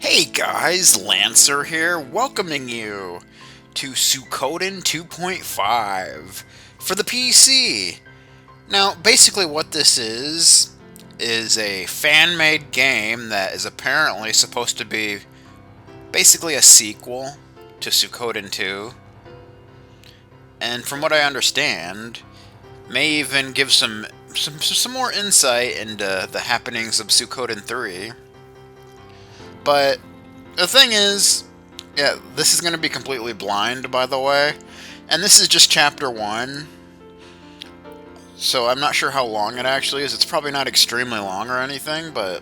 Hey guys, Lancer here, welcoming you to Suikoden 2.5 for the PC. Now, basically what this is a fan-made game that is apparently supposed to be basically a sequel to Suikoden 2. And from what I understand, may even give some more insight into the happenings of Suikoden 3. But the thing is, yeah, this is going to be completely blind, by the way. And this is just chapter 1. So I'm not sure how long it actually is. It's probably not extremely long or anything, but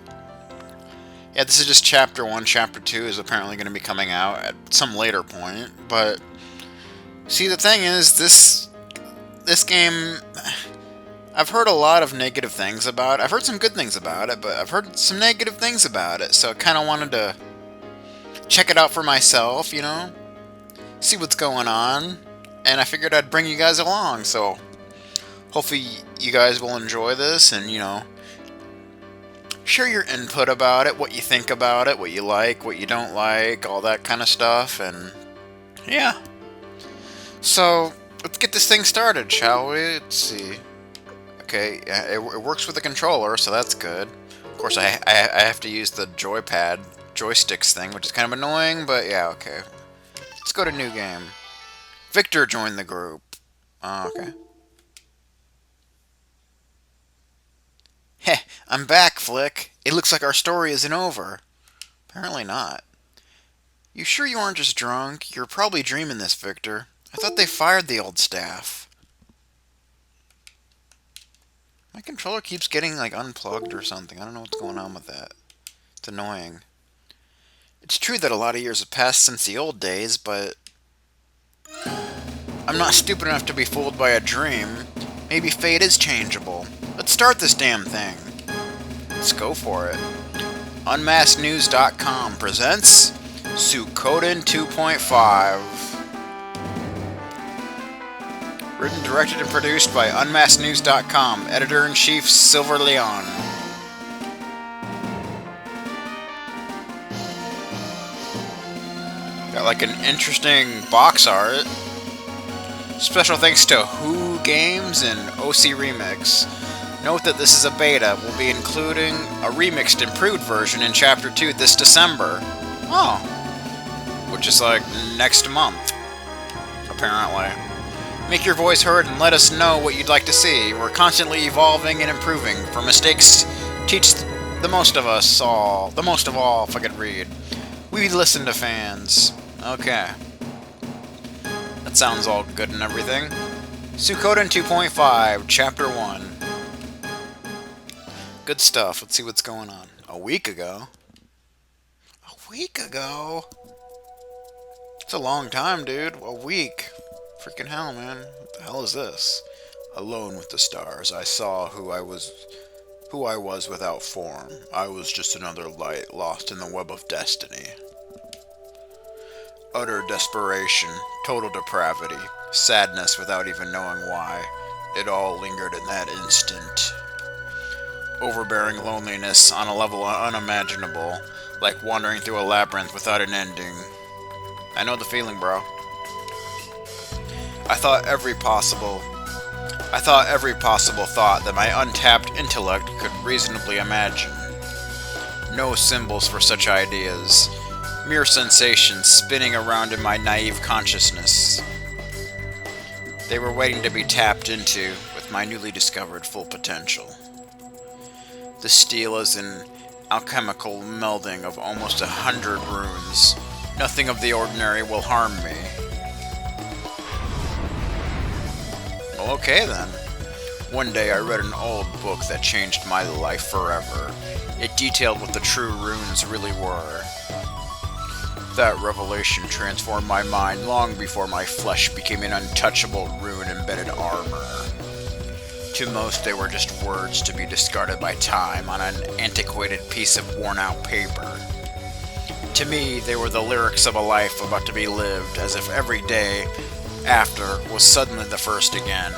yeah, this is just chapter 1. Chapter 2 is apparently going to be coming out at some later point. But see, the thing is, this game, I've heard a lot of negative things about it. I've heard some good things about it, but I've heard some negative things about it. So I kind of wanted to check it out for myself, you know? See what's going on. And I figured I'd bring you guys along. So hopefully you guys will enjoy this and, you know, share your input about it, what you think about it, what you like, what you don't like, all that kind of stuff. And yeah. So let's get this thing started, shall we? Let's see. Okay, it works with the controller, so that's good. Of course, I have to use the joysticks thing, which is kind of annoying, but yeah, okay. Let's go to new game. Victor joined the group. Oh, okay. Heh, I'm back, Flick. It looks like our story isn't over. Apparently not. You sure you aren't just drunk? You're probably dreaming this, Victor. I thought they fired the old staff. My controller keeps getting, like, unplugged or something. I don't know what's going on with that. It's annoying. It's true that a lot of years have passed since the old days, but I'm not stupid enough to be fooled by a dream. Maybe fate is changeable. Let's start this damn thing. Let's go for it. Unmaskednews.com presents Suikoden 2.5. Written, directed, and produced by UnmaskedNews.com. Editor-in-Chief Silver Leon. Got like an interesting box art. Special thanks to Who Games and OC Remix. Note that this is a beta. We'll be including a remixed, improved version in Chapter 2 this December. Oh. Which is like next month, apparently. Make your voice heard and let us know what you'd like to see. We're constantly evolving and improving. For mistakes, teach the most of us all. The most of all, if I could read. We listen to fans. Okay. That sounds all good and everything. Suikoden 2.5, Chapter 1. Good stuff. Let's see what's going on. A week ago? A week ago? It's a long time, dude. A week. Freaking hell, man. What the hell is this? Alone with the stars, I saw who I was without form. I was just another light lost in the web of destiny. Utter desperation, total depravity, sadness without even knowing why. It all lingered in that instant. Overbearing loneliness on a level unimaginable, like wandering through a labyrinth without an ending. I know the feeling, bro. I thought every possible thought that my untapped intellect could reasonably imagine. No symbols for such ideas, mere sensations spinning around in my naive consciousness. They were waiting to be tapped into with my newly discovered full potential. The steel is an alchemical melding of almost 100 runes. Nothing of the ordinary will harm me. Okay then. One day I read an old book that changed my life forever. It detailed what the true runes really were. That revelation transformed my mind long before my flesh became an untouchable rune-embedded armor. To most, they were just words to be discarded by time on an antiquated piece of worn-out paper. To me, they were the lyrics of a life about to be lived, as if every day after was suddenly the first again.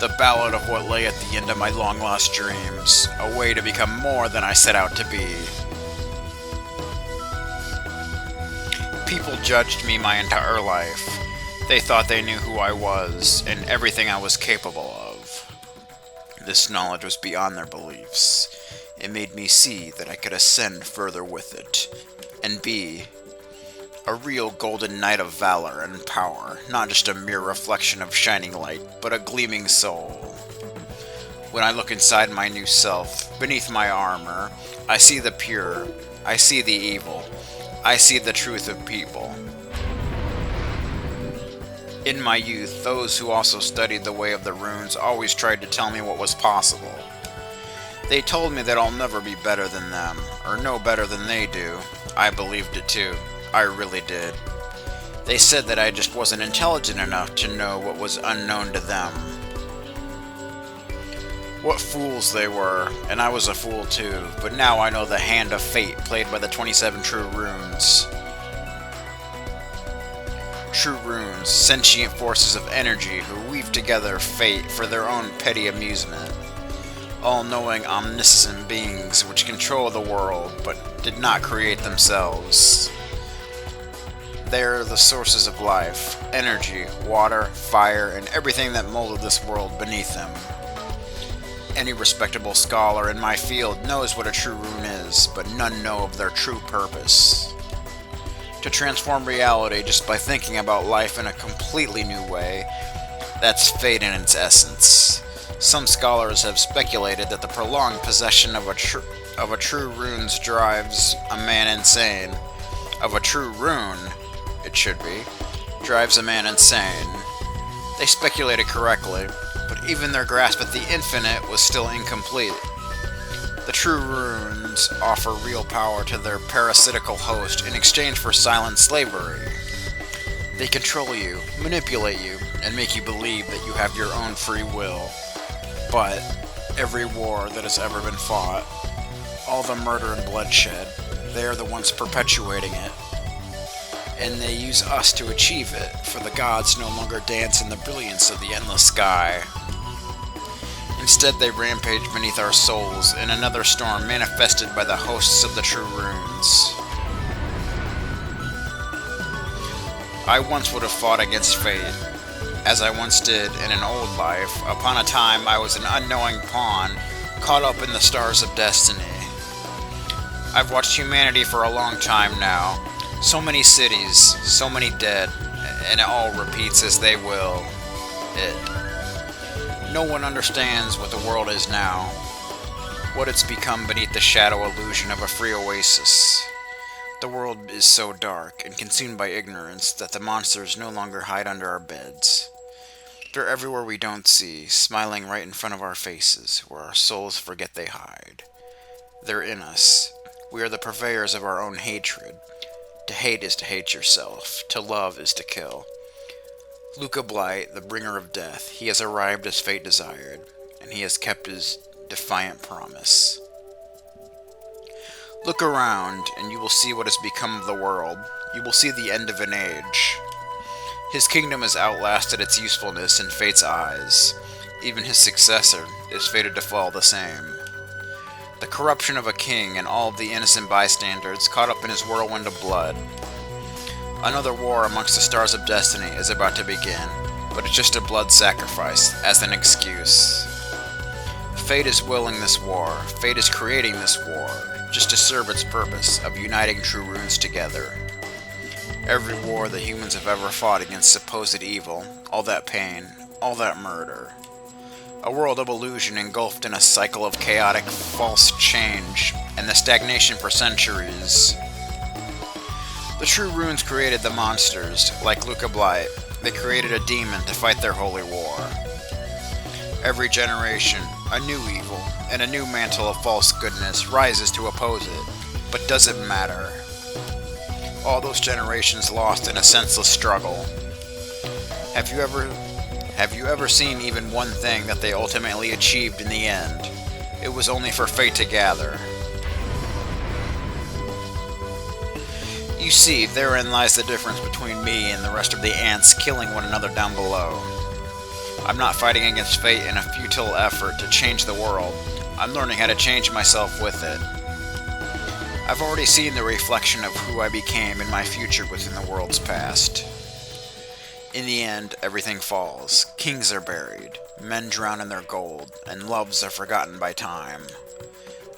The ballad of what lay at the end of my long-lost dreams, a way to become more than I set out to be. People judged me my entire life. They thought they knew who I was and everything I was capable of. This knowledge was beyond their beliefs. It made me see that I could ascend further with it and be a real golden knight of valor and power, not just a mere reflection of shining light, but a gleaming soul. When I look inside my new self, beneath my armor, I see the pure, I see the evil, I see the truth of people. In my youth, those who also studied the way of the runes always tried to tell me what was possible. They told me that I'll never be better than them, or no better than they do. I believed it too. I really did. They said that I just wasn't intelligent enough to know what was unknown to them. What fools they were, and I was a fool too, but now I know the hand of fate played by the 27 true runes. True runes, sentient forces of energy who weave together fate for their own petty amusement. All-knowing, omniscient beings which control the world, but did not create themselves. They are the sources of life, energy, water, fire, and everything that molded this world beneath them. Any respectable scholar in my field knows what a true rune is, but none know of their true purpose. To transform reality just by thinking about life in a completely new way, that's fate in its essence. Some scholars have speculated that the prolonged possession of a true runes drives a man insane. Of a true rune, it should be, drives a man insane. They speculated correctly, but even their grasp at the infinite was still incomplete. The true runes offer real power to their parasitical host in exchange for silent slavery. They control you, manipulate you, and make you believe that you have your own free will. But every war that has ever been fought, all the murder and bloodshed, they are the ones perpetuating it. And they use us to achieve it, for the gods no longer dance in the brilliance of the endless sky. Instead, they rampage beneath our souls in another storm manifested by the hosts of the true runes. I once would have fought against fate, as I once did in an old life. Upon a time, I was an unknowing pawn, caught up in the stars of destiny. I've watched humanity for a long time now. So many cities, so many dead, and it all repeats as they will. No one understands what the world is now, what it's become beneath the shadow illusion of a free oasis. The world is so dark and consumed by ignorance that the monsters no longer hide under our beds. They're everywhere we don't see, smiling right in front of our faces, where our souls forget they hide. They're in us. We are the purveyors of our own hatred. To hate is to hate yourself. To love is to kill. Luca Blight, the bringer of death, he has arrived as fate desired, and he has kept his defiant promise. Look around, and you will see what has become of the world. You will see the end of an age. His kingdom has outlasted its usefulness in fate's eyes. Even his successor is fated to fall the same. The corruption of a king and all of the innocent bystanders caught up in his whirlwind of blood. Another war amongst the stars of destiny is about to begin, but it's just a blood sacrifice as an excuse. Fate is willing this war, fate is creating this war, just to serve its purpose of uniting true runes together. Every war that humans have ever fought against supposed evil, all that pain, all that murder. A world of illusion engulfed in a cycle of chaotic, false change, and the stagnation for centuries. The true runes created the monsters, like Luca Blight. They created a demon to fight their holy war. Every generation, a new evil, and a new mantle of false goodness rises to oppose it. But does it matter? All those generations lost in a senseless struggle. Have you ever seen even one thing that they ultimately achieved in the end? It was only for fate to gather. You see, therein lies the difference between me and the rest of the ants killing one another down below. I'm not fighting against fate in a futile effort to change the world. I'm learning how to change myself with it. I've already seen the reflection of who I became in my future within the world's past. In the end, everything falls. Kings are buried, men drown in their gold, and loves are forgotten by time.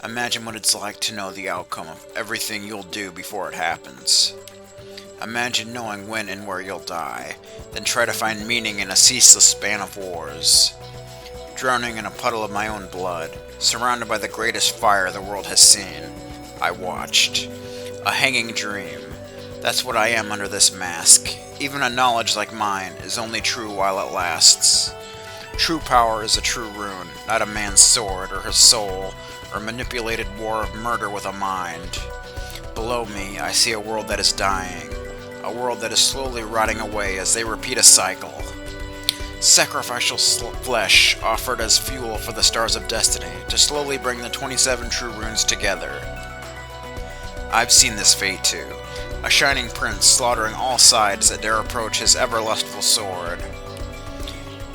Imagine what it's like to know the outcome of everything you'll do before it happens. Imagine knowing when and where you'll die, then try to find meaning in a ceaseless span of wars. Drowning in a puddle of my own blood, surrounded by the greatest fire the world has seen, I watched. A hanging dream. That's what I am under this mask. Even a knowledge like mine is only true while it lasts. True power is a true rune, not a man's sword or his soul, or manipulated war of murder with a mind. Below me, I see a world that is dying. A world that is slowly rotting away as they repeat a cycle. Sacrificial flesh offered as fuel for the stars of destiny to slowly bring the 27 true runes together. I've seen this fate too. A shining prince slaughtering all sides that dare approach his ever-lustful sword.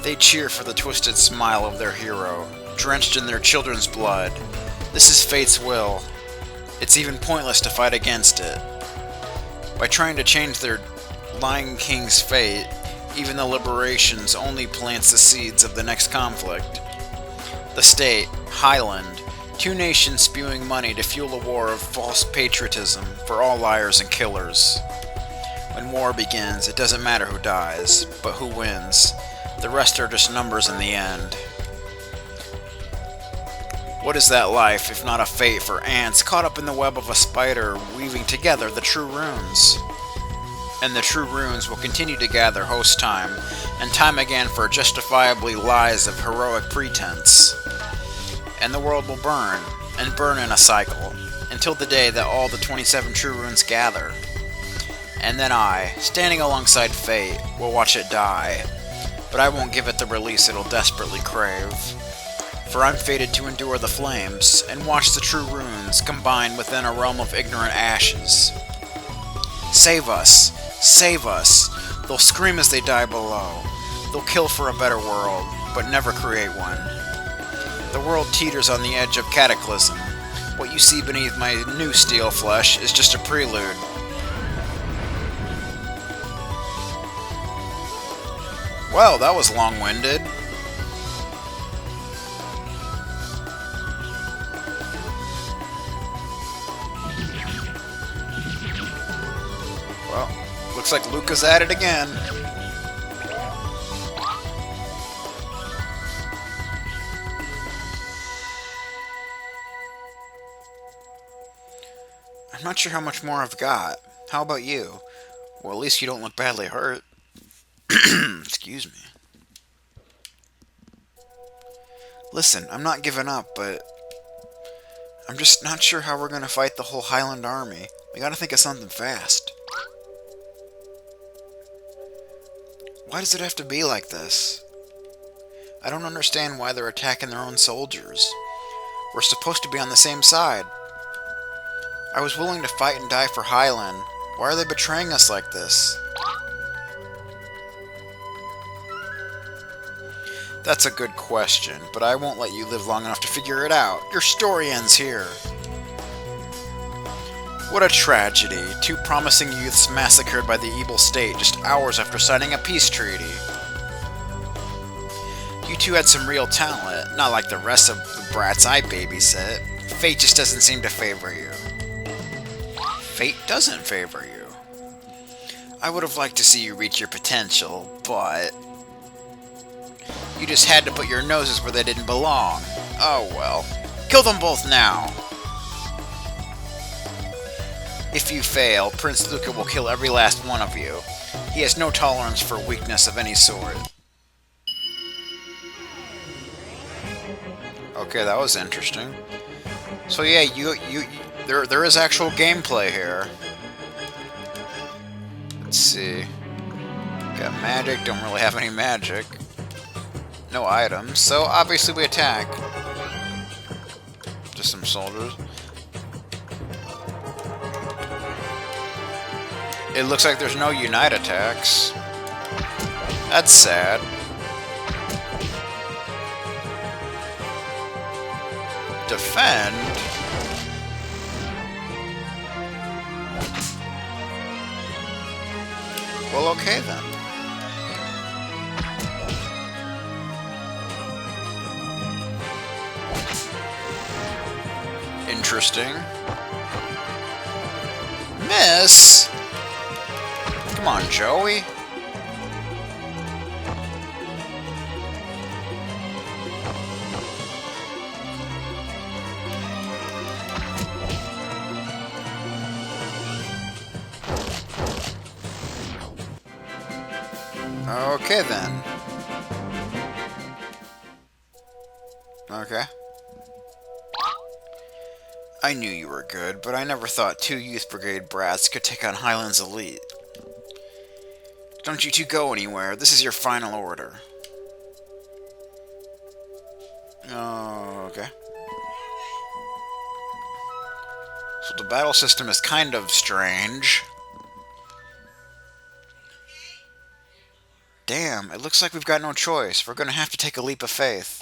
They cheer for the twisted smile of their hero, drenched in their children's blood. This is fate's will. It's even pointless to fight against it. By trying to change their lying king's fate, even the liberations only plants the seeds of the next conflict. The state, Highland, two nations spewing money to fuel a war of false patriotism for all liars and killers. When war begins, it doesn't matter who dies, but who wins. The rest are just numbers in the end. What is that life, if not a fate for ants caught up in the web of a spider, weaving together the true runes? And the true runes will continue to gather host time, and time again for justifiably lies of heroic pretense. And the world will burn, and burn in a cycle, until the day that all the 27 true runes gather. And then I, standing alongside fate, will watch it die, but I won't give it the release it'll desperately crave. For I'm fated to endure the flames, and watch the true runes combine within a realm of ignorant ashes. Save us! Save us! They'll scream as they die below. They'll kill for a better world, but never create one. The world teeters on the edge of cataclysm. What you see beneath my new steel flesh is just a prelude. Well, that was long-winded. Well, looks like Luca's at it again. I'm not sure how much more I've got. How about you? Well, at least you don't look badly hurt. Excuse me. Listen, I'm not giving up, but I'm just not sure how we're gonna fight the whole Highland army. We gotta think of something fast. Why does it have to be like this? I don't understand why they're attacking their own soldiers. We're supposed to be on the same side. I was willing to fight and die for Highland. Why are they betraying us like this? That's a good question, but I won't let you live long enough to figure it out. Your story ends here. What a tragedy. Two promising youths massacred by the evil state just hours after signing a peace treaty. You two had some real talent, not like the rest of the brats I babysit. Fate just doesn't seem to favor you. Fate doesn't favor you. I would have liked to see you reach your potential, but you just had to put your noses where they didn't belong. Oh well. Kill them both now! If you fail, Prince Luca will kill every last one of you. He has no tolerance for weakness of any sort. Okay, that was interesting. So yeah, there is actual gameplay here. Let's see. Got magic, don't really have any magic. No items, so obviously we attack. Just some soldiers. It looks like there's no unite attacks. That's sad. Defend? Well, okay then. Interesting. Miss? Come on, Joey. Okay then. Okay. I knew you were good, but I never thought 2 Youth Brigade brats could take on Highland's elite. Don't you two go anywhere. This is your final order. Oh, okay. So the battle system is kind of strange. Damn, it looks like we've got no choice. We're gonna have to take a leap of faith.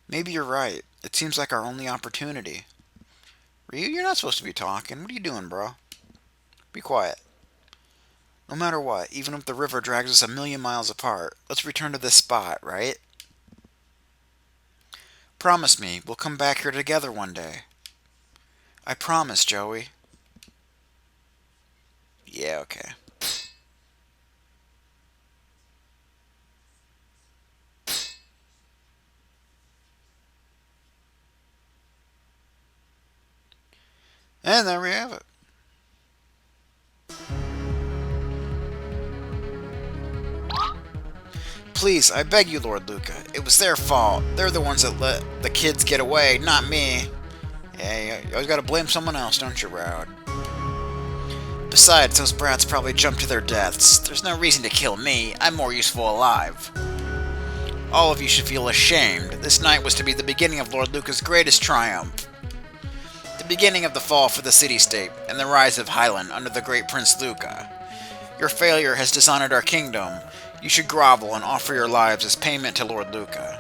Maybe you're right. It seems like our only opportunity. Ryu, you're not supposed to be talking. What are you doing, bro? Be quiet. No matter what, even if the river drags us 1,000,000 miles apart, let's return to this spot, right? Promise me, we'll come back here together one day. I promise, Joey. Yeah, okay. And there we have it. Please, I beg you, Lord Luca. It was their fault. They're the ones that let the kids get away, not me. Yeah, you always gotta blame someone else, don't you, Rowd? Besides, those brats probably jumped to their deaths. There's no reason to kill me. I'm more useful alive. All of you should feel ashamed. This night was to be the beginning of Lord Luca's greatest triumph. The beginning of the fall for the city-state, and the rise of Highland under the great Prince Luca. Your failure has dishonored our kingdom. You should grovel and offer your lives as payment to Lord Luca.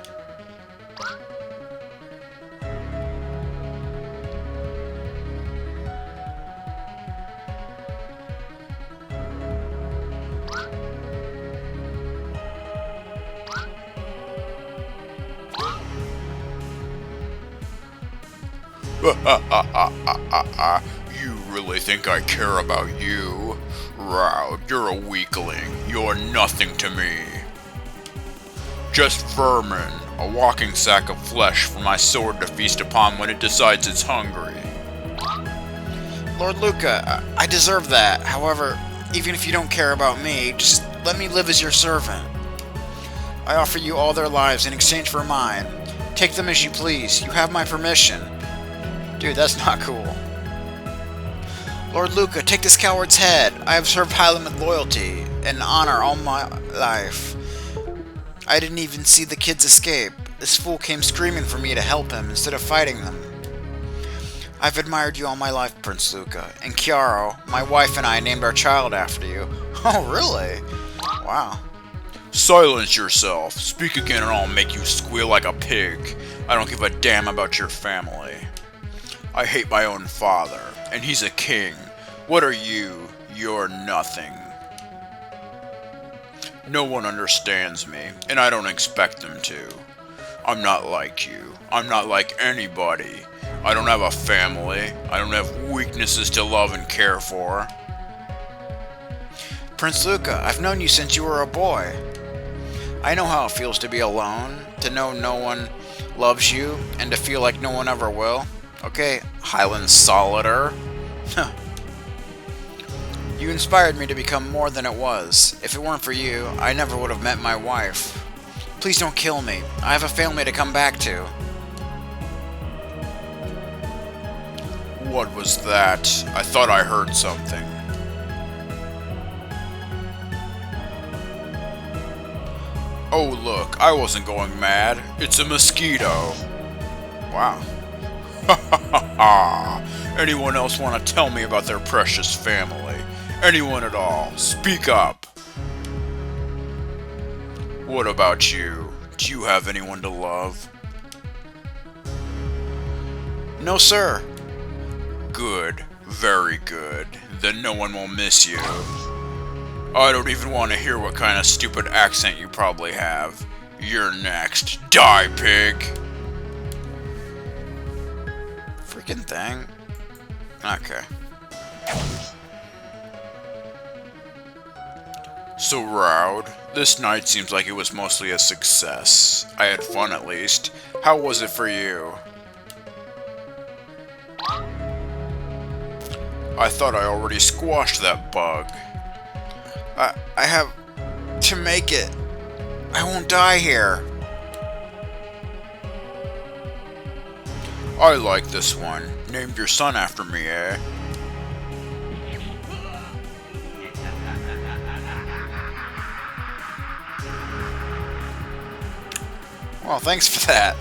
You really think I care about you? Rowd, you're a weakling. You're nothing to me. Just vermin, a walking sack of flesh for my sword to feast upon when it decides it's hungry. Lord Luca, I deserve that. However, even if you don't care about me, just let me live as your servant. I offer you all their lives in exchange for mine. Take them as you please. You have my permission. Dude, that's not cool. Lord Luca, take this coward's head. I have served Highland with loyalty and honor all my life. I didn't even see the kids escape. This fool came screaming for me to help him instead of fighting them. I've admired you all my life, Prince Luca, and Chiaro, my wife, and I named our child after you. Oh, really? Wow. Silence yourself. Speak again and I'll make you squeal like a pig. I don't give a damn about your family. I hate my own father, and he's a king. What are you? You're nothing. No one understands me, and I don't expect them to. I'm not like you. I'm not like anybody. I don't have a family. I don't have weaknesses to love and care for. Prince Luca, I've known you since you were a boy. I know how it feels to be alone, to know no one loves you, and to feel like no one ever will. Okay, Highland Solider. You inspired me to become more than it was. If it weren't for you, I never would have met my wife. Please don't kill me. I have a family to come back to. What was that? I thought I heard something. Oh look, I wasn't going mad. It's a mosquito. Wow. Ha ha ha ha! Anyone else want to tell me about their precious family? Anyone at all? Speak up! What about you? Do you have anyone to love? No, sir. Good. Very good. Then no one will miss you. I don't even want to hear what kind of stupid accent you probably have. You're next. Die, pig! Freaking thing. Okay. So, Roud, this night seems like it was mostly a success. I had fun at least. How was it for you? I thought I already squashed that bug. I have to make it. I won't die here. I like this one. Named your son after me, eh? Well, thanks for that.